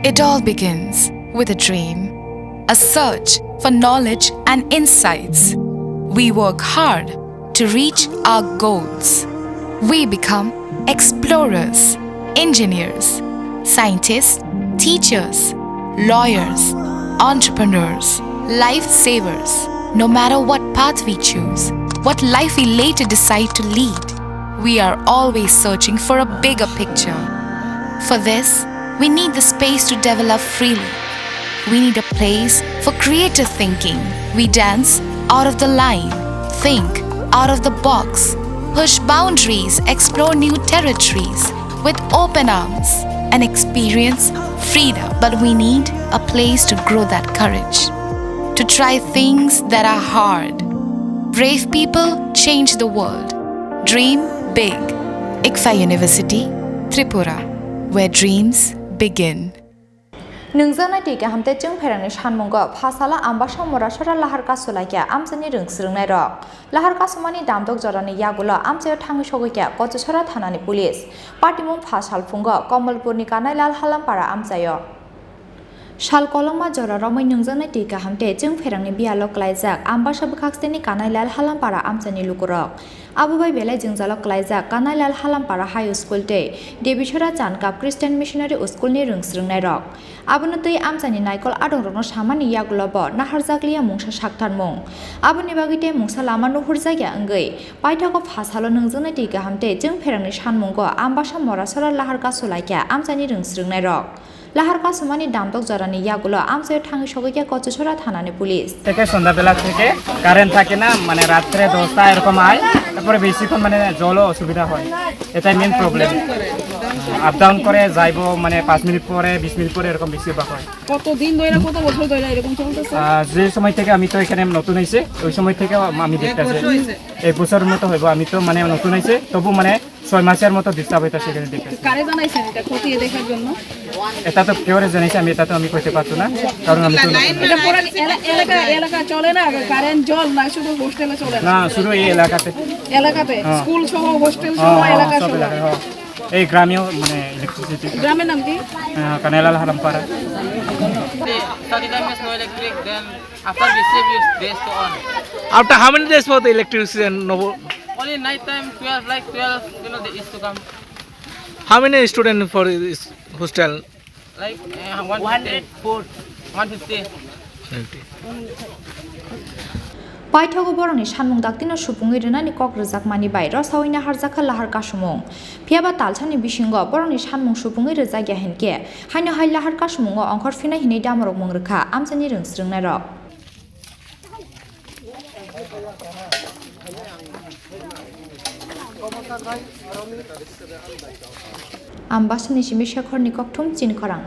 It all begins with a dream, a search for knowledge and insights. We work hard to reach our goals. We become explorers, engineers, scientists, teachers, lawyers, entrepreneurs, lifesavers. No matter what path we choose, what life we later decide to lead, we are always searching for a bigger picture. For this, we need the space to develop freely. We need a place for creative thinking. We dance out of the line, think out of the box, push boundaries, explore new territories with open arms and experience freedom. But we need a place to grow that courage, to try things that are hard. Brave people change the world. Dream big. ICFA University, Tripura, where dreams begin. Rwngswrwngnairok Kaham Chwng Pherangni Sanmungo Phasalo Ambassa Moracherra Lahar Kasulaikha Amsani Rwngswrwngnairok Lahar Kasumani Damdok Jorani Yagulo Amsayo Thangi Sogikha Kochachora Thanani Police Partimung Phasal Fungo Kamalpurni Kanailal Halampara Amsayo Shal kolongma jora romai Rwngswrwngnairok Kaham Chwng Pherangni bialo klaijak Ambassa bwkhaksteni Kanailal Halampara Amsani lukurok Abubai belai jingjalo klaijak Kanailal Halampara High School te Debishora Chankap Christian Missionary School ni Rwngswrwngnairok Aboni tei amsani naikol adongrokno samani yagulobo naharjakliya mungsa saktarmung aboni bagite mungsa lama nuhurjakya wngwi paithako Phasalo Rwngswrwngnairok Kaham Chwng Pherangni Sanmungo Ambassa Moracherra Lahar Kasulaikha amsani Rwngswrwngnairok Lahar Kasumani Damdok Jorani Yagulo Amsayo Thangi Sogikha Kochachora Thanani Police থেকে সন্ধ্যাবেলা থেকে current থাকে না মানে রাতে 10টা এরকম হয় তারপরে বেশিক্ষণ মানে জলও অসুবিধা হয় এটাই মেইন প্রবলেম আপ ডাউন করে যাইবো মানে 5 মিনিট পরে 20 মিনিট পরে এরকম বেশি বা হয় কত দিন ধরে কত বছর ধরে এরকম চলতেছে যে সময় থেকে আমি তো এখানে নতুন হইছে ওই সময় থেকে আমি দেখতাছি এক বছরের মতো হইবো আমি তো মানে নতুন হইছে তবু মানে 6 মাসের মতো ডিস্টার্ব হইতাছে এখানে দেখতে কারে জানাইছেন এটা খতিয়ে দেখার জন্য এটা তো কেউরে জানাইছে আমি এটা তো আমি কইতে পারতো না কারণ আমি তো এটা পুরো এলাকা চলে না কারেন্ট জল না শুধু হোস্টেলে চলে না শুধু এই এলাকাতে স্কুল সহ হোস্টেল সহ এলাকা সহ এই গ্রামীয় মানে ইলেকট্রিসিটি গ্রামের নাম কি Kanailal হালামপাড়া Study time is no electric, then after we save use base to on. After how many days for the electricity and no? Only night time 12, like 12, you know, the is to come. How many students for this hostel? Like 150. Paithako boroni sanmung daktino supungui rwnani kok rwjakmani bai rosawina harjakha Lahar Kasumung phiaba talchani bisingo boroni sanmung supungui rwjakya henke haino hai Lahar Kasumungo ongkhor finai hinai damrok mungrwkha amsani Rwngswrwngnairok Ambassa ni Khorang Chini Khorang